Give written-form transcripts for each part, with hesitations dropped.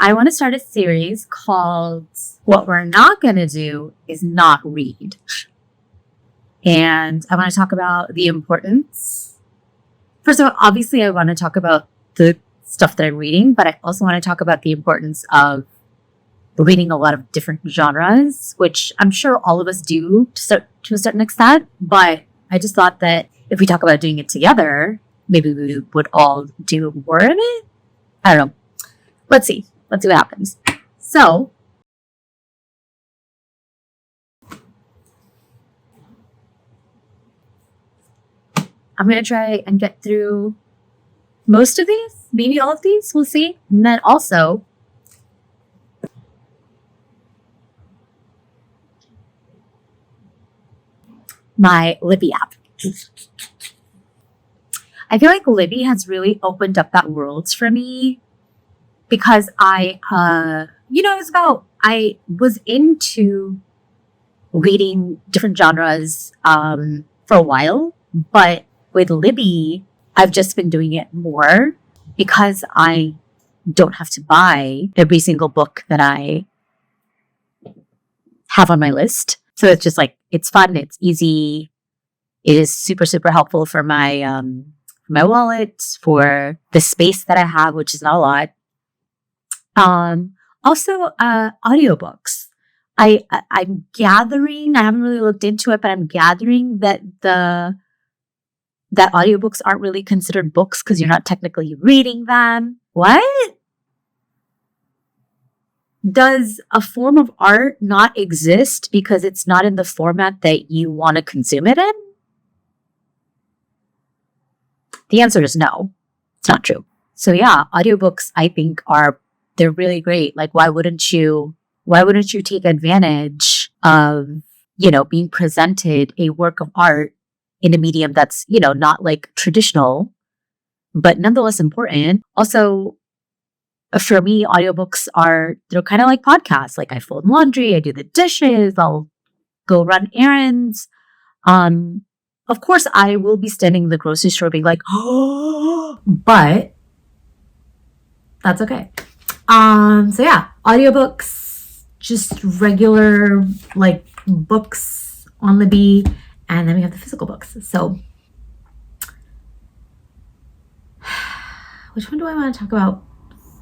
I want to start a series called What We're Not Going to Do Is Not Read. And I want to talk about the importance. First of all, obviously, I want to talk about the stuff that I'm reading, but I also want to talk about the importance of reading a lot of different genres, which I'm sure all of us do to a certain extent. But I just thought that if we talk about doing it together, maybe we would all do more of it. I don't know. Let's see. Let's see what happens. So, I'm going to try and get through most of these, maybe all of these. We'll see. And then also, my Libby app. I feel like Libby has really opened up that world for me because I was into reading different genres for a while, but with Libby, I've just been doing it more because I don't have to buy every single book that I have on my list. So it's just like, it's fun, it's easy, it is super, super helpful for my my wallet, for the space that I have, which is not a lot. Also, audiobooks. I'm gathering, I haven't really looked into it, but I'm gathering that that audiobooks aren't really considered books because you're not technically reading them. What? Does a form of art not exist because it's not in the format that you want to consume it in? The answer is no. It's not true. So yeah, audiobooks, I think they're really great. Like, why wouldn't you take advantage of, being presented a work of art in a medium that's, not like traditional, but nonetheless important. Also, for me, audiobooks they're kind of like podcasts. Like, I fold laundry, I do the dishes, I'll go run errands. Of course, I will be standing in the grocery store being like, oh, but that's okay. So yeah, audiobooks, just regular like books on Libby, and then we have the physical books. So which one do I want to talk about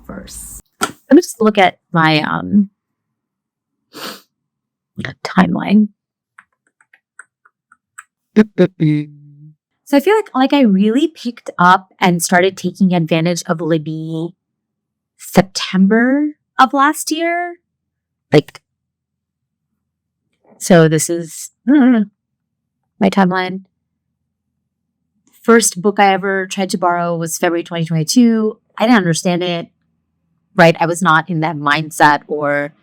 first? Let me just look at my timeline. So I feel like I really picked up and started taking advantage of Libby September of last year. So this is my timeline. First book I ever tried to borrow was February 2022. I didn't understand it, right? I was not in that mindset or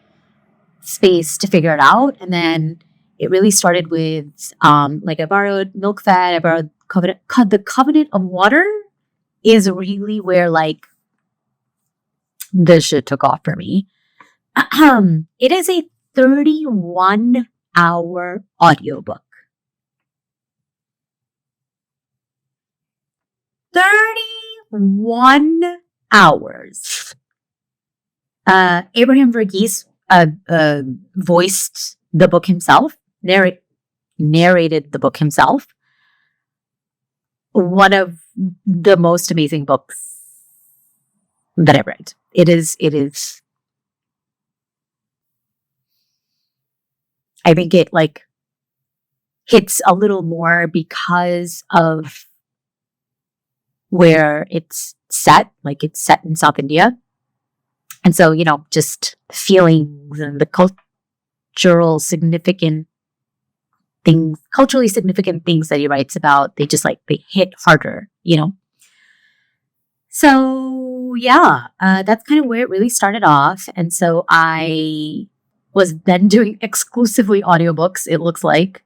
space to figure it out. And then it really started with, I borrowed Milk Fed, I borrowed the Covenant of Water is really where, this shit took off for me. It is a 31-hour audiobook. 31 hours. Abraham Verghese voiced the book himself. Narrated the book himself. One of the most amazing books that I've read. It is. I think it hits a little more because of where it's set. It's set in South India. And so, just feelings and the culturally significant things that he writes about, they just they hit harder, So yeah, that's kind of where it really started off. And so I was then doing exclusively audiobooks. It looks like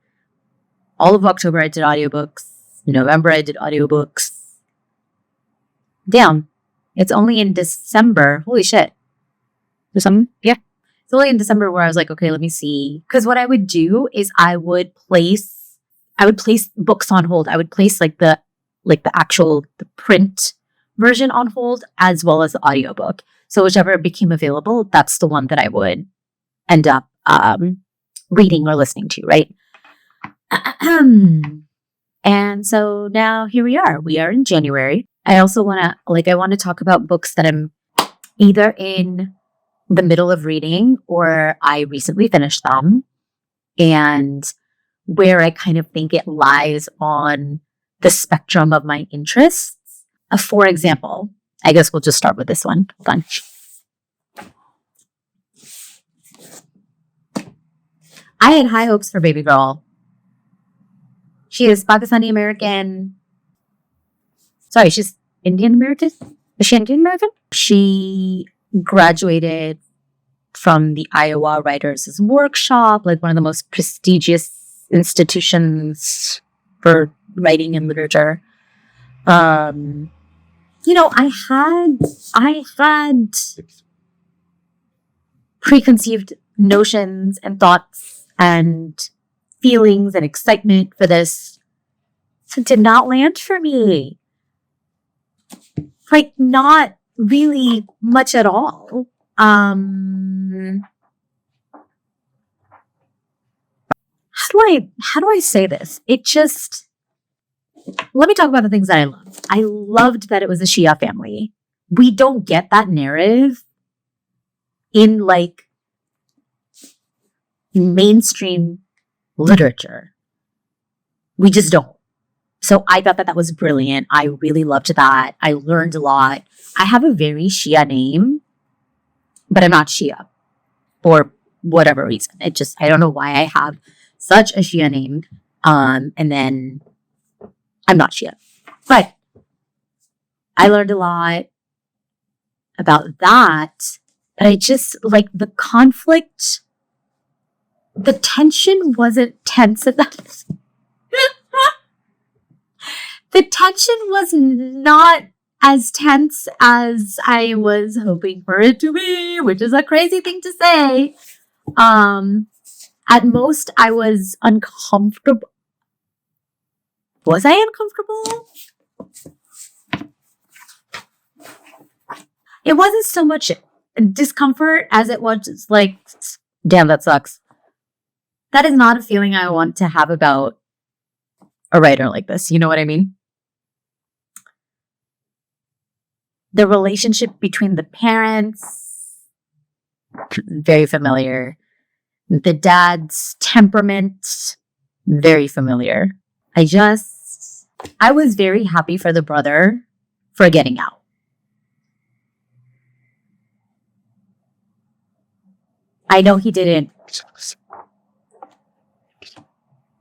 all of October I did audiobooks. November I did audiobooks. Damn, it's only in December. Holy shit. Yeah. It's only in December where I was like, okay, let me see. Because what I would do is I would place books on hold. I would place the print version on hold as well as the audiobook. So whichever became available, that's the one that I would end up reading or listening to, right? And so now here we are. We are in January. I also want to talk about books that I'm either in the middle of reading or I recently finished them, and where I kind of think it lies on the spectrum of my interests. For example, I guess we'll just start with this one. Hold on. I had high hopes for Baby Girl. She is Pakistani American. Sorry, she's Indian American? Is she Indian American? She graduated from the Iowa Writers' Workshop, like one of the most prestigious institutions for writing and literature. I had preconceived notions and thoughts and feelings and excitement for this. So it did not land for me. Like, not really much at all. How do I say this? Let me talk about the things that I loved. I loved that it was a Shia family. We don't get that narrative in like mainstream literature. We just don't. So I thought that was brilliant. I really loved that. I learned a lot. I have a very Shia name, but I'm not Shia for whatever reason. I don't know why I have such a Shia name. And then I'm not Shia. But I learned a lot about that. But I just, like, the conflict, the tension wasn't tense enough. The tension was not as tense as I was hoping for it to be, which is a crazy thing to say. At most, I was uncomfortable. Was I uncomfortable? It wasn't so much discomfort as it was just like, damn, that sucks. That is not a feeling I want to have about a writer like this. You know what I mean? The relationship between the parents, very familiar. The dad's temperament, very familiar. I was very happy for the brother for getting out. I know he didn't.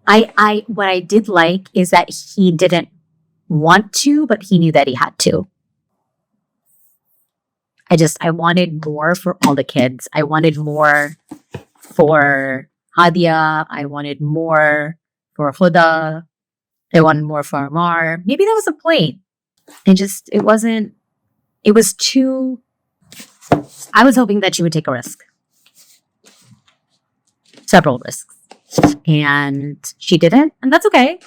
What I did like is that he didn't want to, but he knew that he had to. I wanted more for all the kids. I wanted more for Hadia. I wanted more for Huda. I wanted more for Amar. Maybe that was the point. It was too, I was hoping that she would take a risk. Several risks. And she didn't, and that's okay.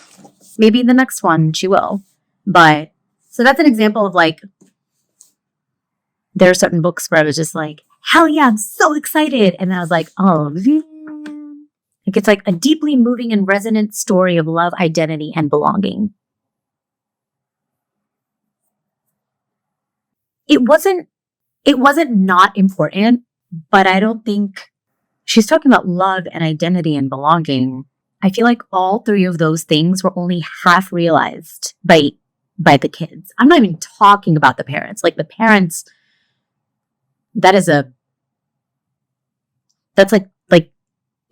Maybe the next one she will. But, so that's an example of like, there are certain books where I was just like, hell yeah, I'm so excited. And then I was like, oh, man. Like, it's like a deeply moving and resonant story of love, identity, and belonging. It wasn't not important, but I don't think she's talking about love and identity and belonging. I feel like all three of those things were only half realized by the kids. I'm not even talking about the parents. Like, the parents, that's like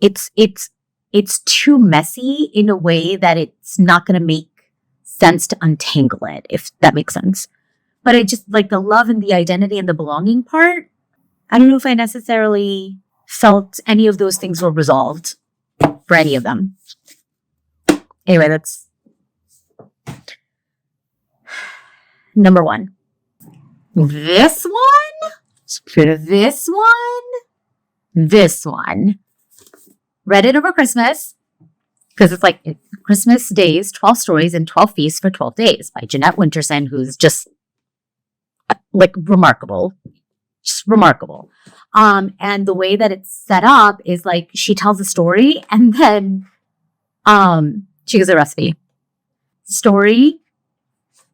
it's too messy in a way that it's not going to make sense to untangle it, if that makes sense. But I just like the love and the identity and the belonging part. I don't know if I necessarily felt any of those things were resolved for any of them. Anyway, that's number one. This one. Read it over Christmas because it's like Christmas Days, 12 Stories and 12 Feasts for 12 Days by Jeanette Winterson, who's just like remarkable. Just remarkable. And the way that it's set up is like she tells a story and then she gives a recipe. Story,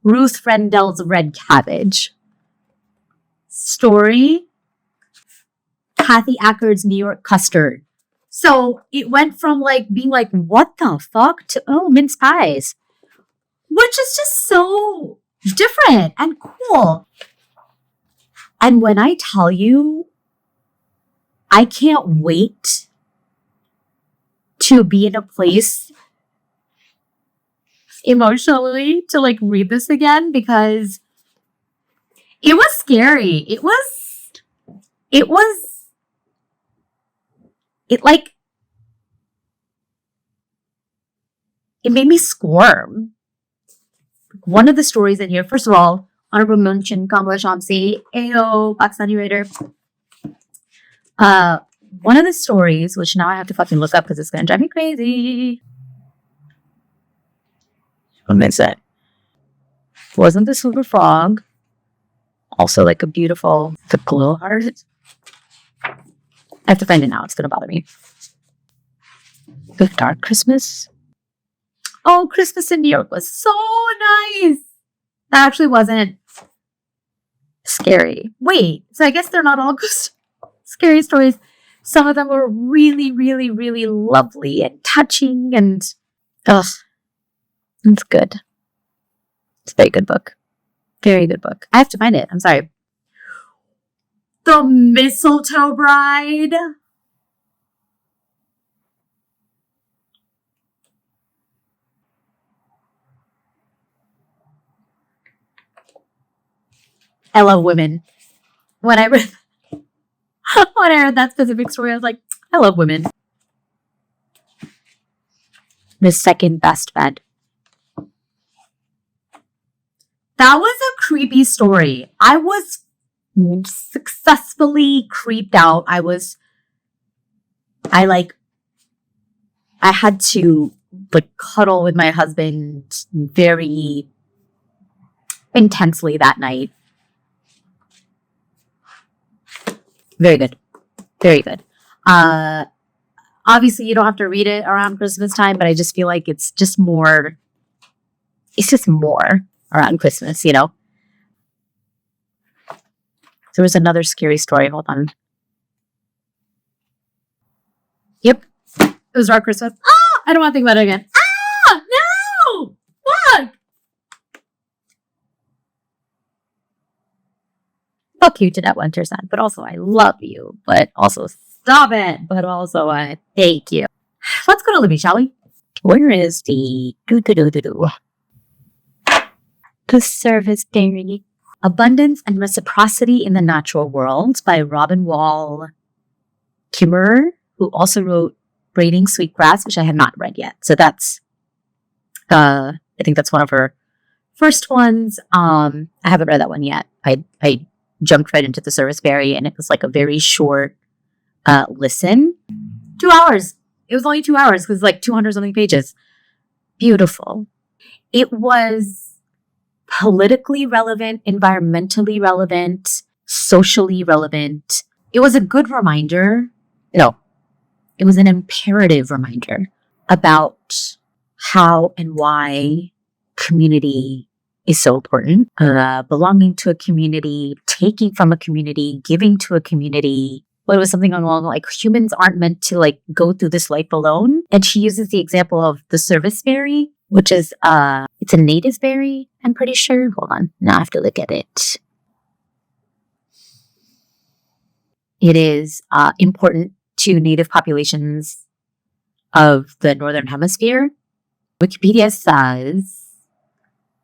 Ruth Rendell's red cabbage. Story, Kathy Ackard's New York custard. So it went from like being like, what the fuck, to mince pies, which is just so different and cool. And when I tell you, I can't wait to be in a place emotionally to like read this again, because it was scary. It made me squirm. One of the stories in here, first of all, honorable mention, Kamala Shamsi, Ayo, Pakistani writer. One of the stories, which now I have to fucking look up because it's going to drive me crazy. What makes it? Wasn't the Silver Frog also like a beautiful, the glow heart? I have to find it now. It's going to bother me. The Dark Christmas. Oh, Christmas in New York was so nice. That actually wasn't scary. Wait, so I guess they're not all scary stories. Some of them were really, really, really lovely and touching, and it's good. It's a very good book. Very good book. I have to find it. I'm sorry. The Mistletoe Bride. I love women. When I read that specific story, I was like, I love women. The second best bed. That was a creepy story. I was successfully creeped out. I had to like cuddle with my husband very intensely that night. Very good. Very good. Obviously you don't have to read it around Christmas time, but I just feel like it's just more around Christmas, you know? There was another scary story. Hold on. Yep. It was Dark Christmas. Ah! I don't want to think about it again. Ah! No! Fuck! Fuck you, Jeanette Winterson. But also, I love you. But also, stop it. But also, I thank you. Let's go to Libby, shall we? Where is the The Serviceberry. Abundance and Reciprocity in the Natural World by Robin Wall Kimmerer, who also wrote Braiding Sweetgrass, which I have not read yet. So that's, I think that's one of her first ones. I haven't read that one yet. I jumped right into the Serviceberry, and it was like a very short listen. 2 hours. It was only 2 hours because like 200 something pages. Beautiful. It was politically relevant, environmentally relevant, socially relevant. It was a good reminder. It was an imperative reminder about how and why community is so important. Belonging to a community, taking from a community, giving to a community. But it was something along like humans aren't meant to like go through this life alone. And she uses the example of the serviceberry, which is it's a native berry, I'm pretty sure. Hold on. Now I have to look at it. It is important to native populations of the Northern Hemisphere. Wikipedia says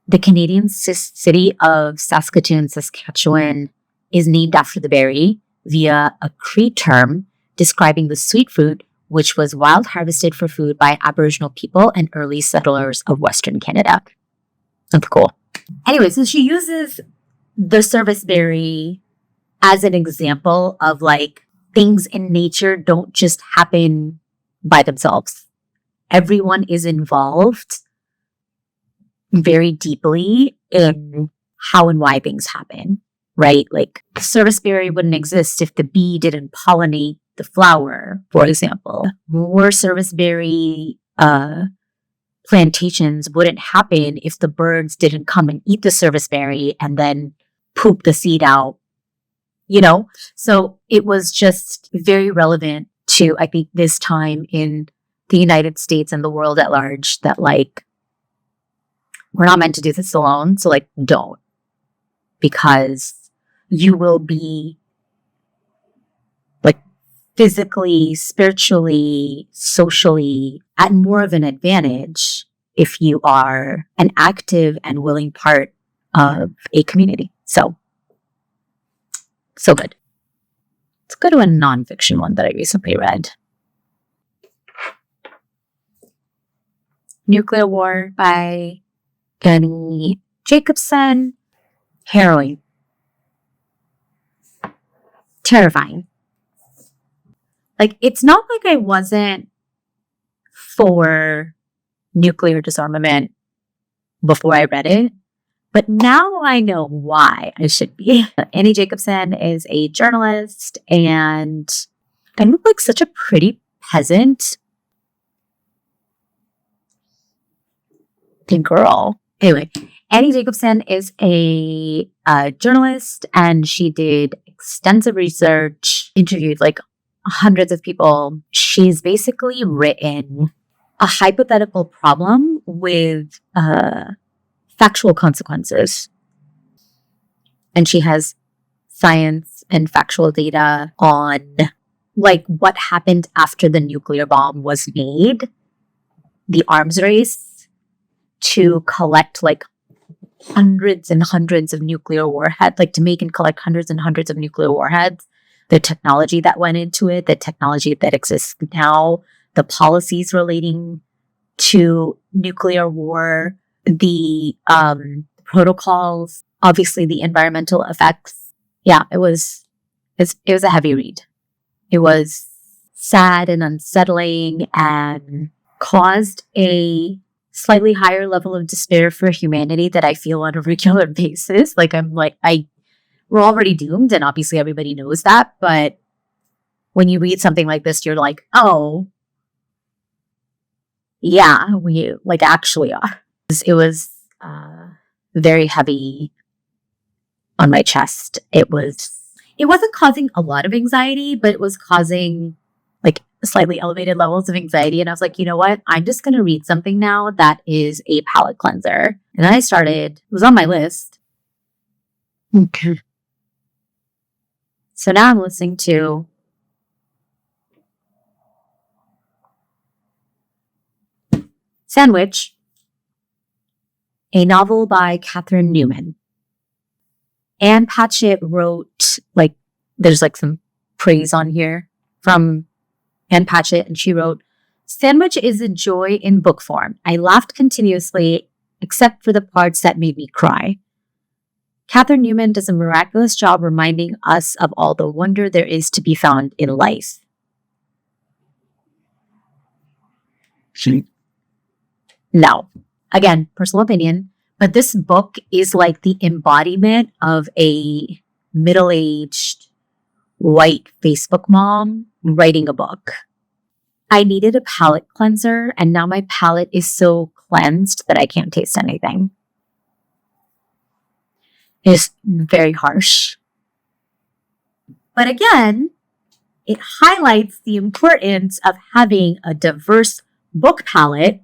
the Canadian city of Saskatoon, Saskatchewan is named after the berry via a Cree term describing the sweet fruit, which was wild harvested for food by Aboriginal people and early settlers of Western Canada. That's cool. Anyway, so she uses the serviceberry as an example of like things in nature don't just happen by themselves. Everyone is involved very deeply in how and why things happen. right? Like Serviceberry wouldn't exist if the bee didn't pollinate the flower, for example. More Serviceberry plantations wouldn't happen if the birds didn't come and eat the Serviceberry and then poop the seed out, you know? So it was just very relevant to, I think, this time in the United States and the world at large that, like, we're not meant to do this alone. So, like, don't. Because you will be, like, physically, spiritually, socially at more of an advantage if you are an active and willing part of a community. So good. Let's go to a nonfiction one that I recently read. Nuclear War by Jacobsen. Harrowing. Terrifying. Like, it's not like I wasn't for nuclear disarmament before I read it, but now I know why I should be. Annie Jacobsen is a journalist and kind of like such a pretty peasant girl. Anyway, Annie Jacobsen is a journalist, and she did extensive research, interviewed like hundreds of people. She's basically written a hypothetical problem with factual consequences. And she has science and factual data on like what happened after the nuclear bomb was made, the arms race to collect like hundreds and hundreds of nuclear warheads, like to make and collect hundreds and hundreds of nuclear warheads, the technology that went into it, the technology that exists now, the policies relating to nuclear war, the protocols, obviously the environmental effects. Yeah, it was a heavy read. It was sad and unsettling and caused a slightly higher level of despair for humanity that I feel on a regular basis. Like, we're already doomed, and obviously everybody knows that. But when you read something like this, you're like, oh, yeah, we like actually are. It was very heavy on my chest. It wasn't causing a lot of anxiety, but it was causing like slightly elevated levels of anxiety. And I was like, you know what? I'm just going to read something now that is a palate cleanser. And then I started, it was on my list. Okay. So now I'm listening to Sandwich, a novel by Catherine Newman. Anne Patchett wrote, like, there's like some praise on here from Anne Patchett, and she wrote, "Sandwich is a joy in book form. I laughed continuously, except for the parts that made me cry. Catherine Newman does a miraculous job reminding us of all the wonder there is to be found in life." No. Again, personal opinion, but this book is like the embodiment of a middle-aged white Facebook mom writing a book. I needed a palate cleanser, and now my palate is so cleansed that I can't taste anything. It's very harsh. But again, it highlights the importance of having a diverse book palette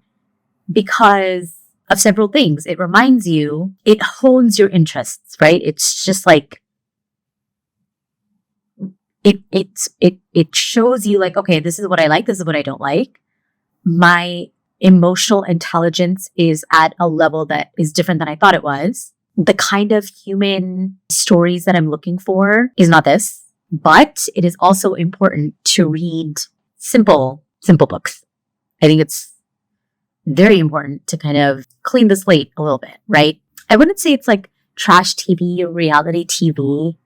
because of several things. It reminds you, it hones your interests, right? It's just like, it shows you like, okay, this is what I like, this is what I don't like. My emotional intelligence is at a level that is different than I thought it was. The kind of human stories that I'm looking for is not this, but it is also important to read simple books. I think it's very important to kind of clean the slate a little bit, right? I wouldn't say it's like trash TV or reality TV.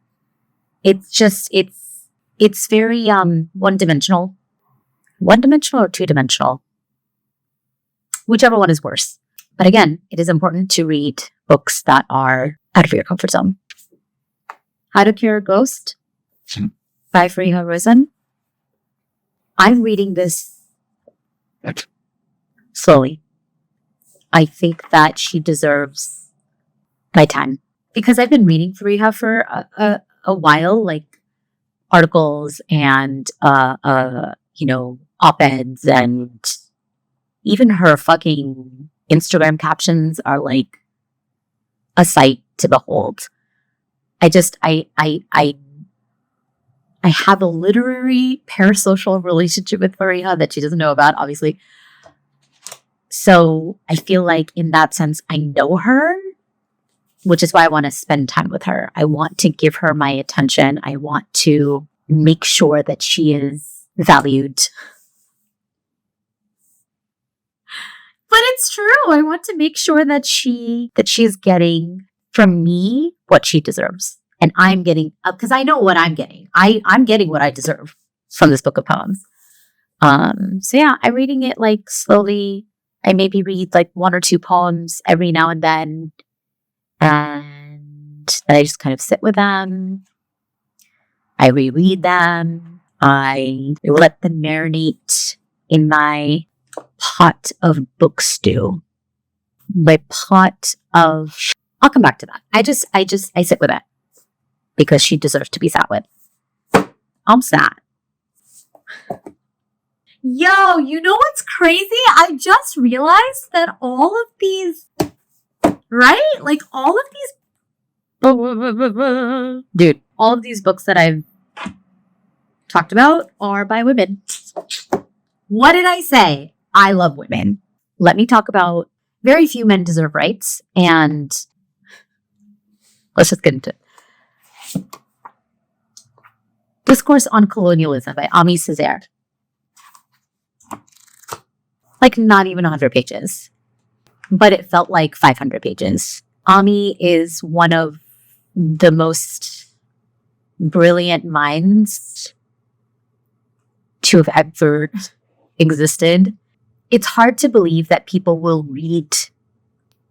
It's just, it's very one-dimensional. One-dimensional or two-dimensional? Whichever one is worse. But again, it is important to read books that are out of your comfort zone. How to Cure a Ghost by Fariha Róisín. I'm reading this slowly. I think that she deserves my time because I've been reading Fariha for a while, like articles and op-eds, and even her fucking Instagram captions are like a sight to behold. I have a literary parasocial relationship with Fariha that she doesn't know about, obviously. So I feel like in that sense, I know her, which is why I want to spend time with her. I want to give her my attention. I want to make sure that she is valued. But it's true. I want to make sure that she's getting from me what she deserves. And I'm getting, because I know what I'm getting. I'm getting what I deserve from this book of poems. So yeah, I'm reading it like slowly. I maybe read like one or two poems every now and then. And I just kind of sit with them. I reread them. I let them marinate in my pot of book stew. My pot of, I'll come back to that. I sit with it because she deserves to be sat with. I'm sad. Yo, you know what's crazy? I just realized that all of these, right? Like all of these, dude, all of these books that I've talked about are by women. What did I say? I love women. Let me talk about Very Few Men Deserve Rights, and let's just get into it. Discourse on Colonialism by Aimé Césaire. Like not even 100 pages, but it felt like 500 pages. Aimé is one of the most brilliant minds to have ever existed. It's hard to believe that people will read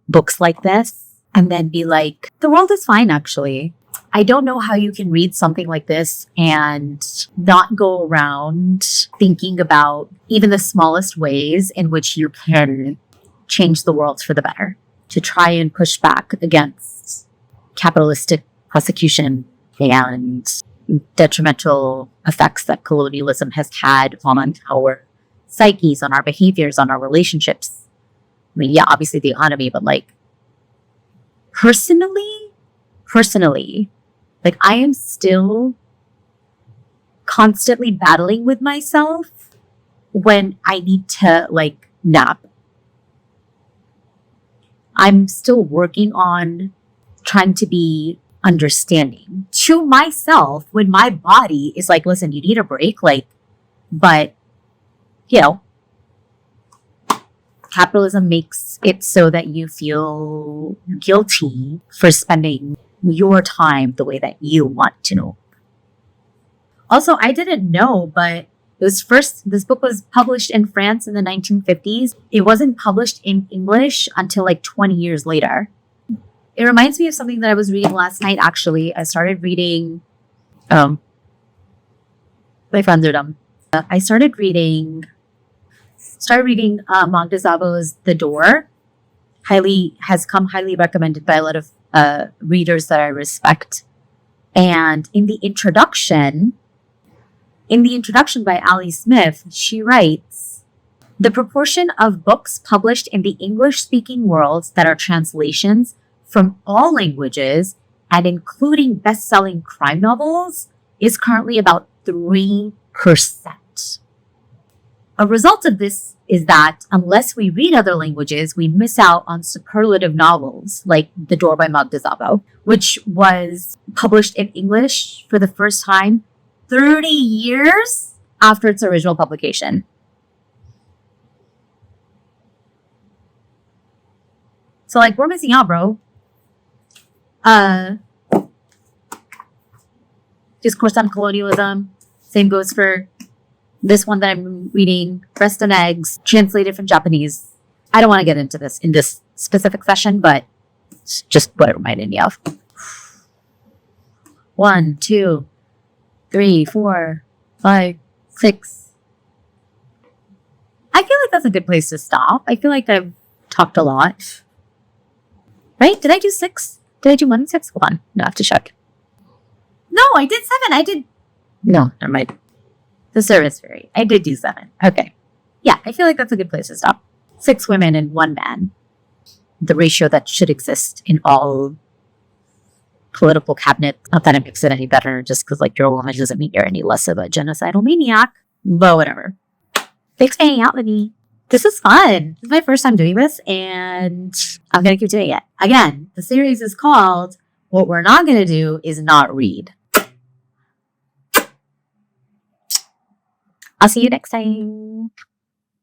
books like this and then be like, the world is fine, actually. I don't know how you can read something like this and not go around thinking about even the smallest ways in which you can change the world for the better, to try and push back against capitalistic prosecution and detrimental effects that colonialism has had on our psyches, on our behaviors, on our relationships. I mean, yeah, obviously the economy, but like personally, like I am still constantly battling with myself when I need to like nap. I'm still working on trying to be understanding to myself when my body is like, listen, you need a break. Like, but you know, capitalism makes it so that you feel guilty for spending your time the way that you want to know. Also, I didn't know, but this book was published in France in the 1950s. It wasn't published in English until like 20 years later. It reminds me of something that I was reading last night, actually. I started reading, my friends are dumb. I started reading Magda Szabo's The Door. Has come highly recommended by a lot of readers that I respect. And in the introduction by Ali Smith, she writes, the proportion of books published in the English-speaking world that are translations from all languages and including best-selling crime novels is currently about 3%. A result of this is that unless we read other languages, we miss out on superlative novels like The Door by Magda Szabo, which was published in English for the first time 30 years after its original publication. So, like, we're missing out, bro. Discourse on Colonialism. Same goes for this one that I'm reading, Breast and Eggs, translated from Japanese. I don't want to get into this in this specific session, but it's just what it reminded me of. 1, 2, 3, 4, 5, 6. I feel like that's a good place to stop. I feel like I've talked a lot. Right? Did I do 6? Did I do 1 and 6? Hold on. No, I have to check. No, I did 7. No, never mind. The Serviceberry. I did do 7. Okay. Yeah, I feel like that's a good place to stop. 6 women and 1 man. The ratio that should exist in all political cabinet. Not that it makes it any better, just because like you're a woman doesn't mean you're any less of a genocidal maniac. But whatever. Thanks for hanging out with me. This is fun. This is my first time doing this, and I'm going to keep doing it. Again, the series is called What We're Not Going to Do Is Not Read. I'll see you next time.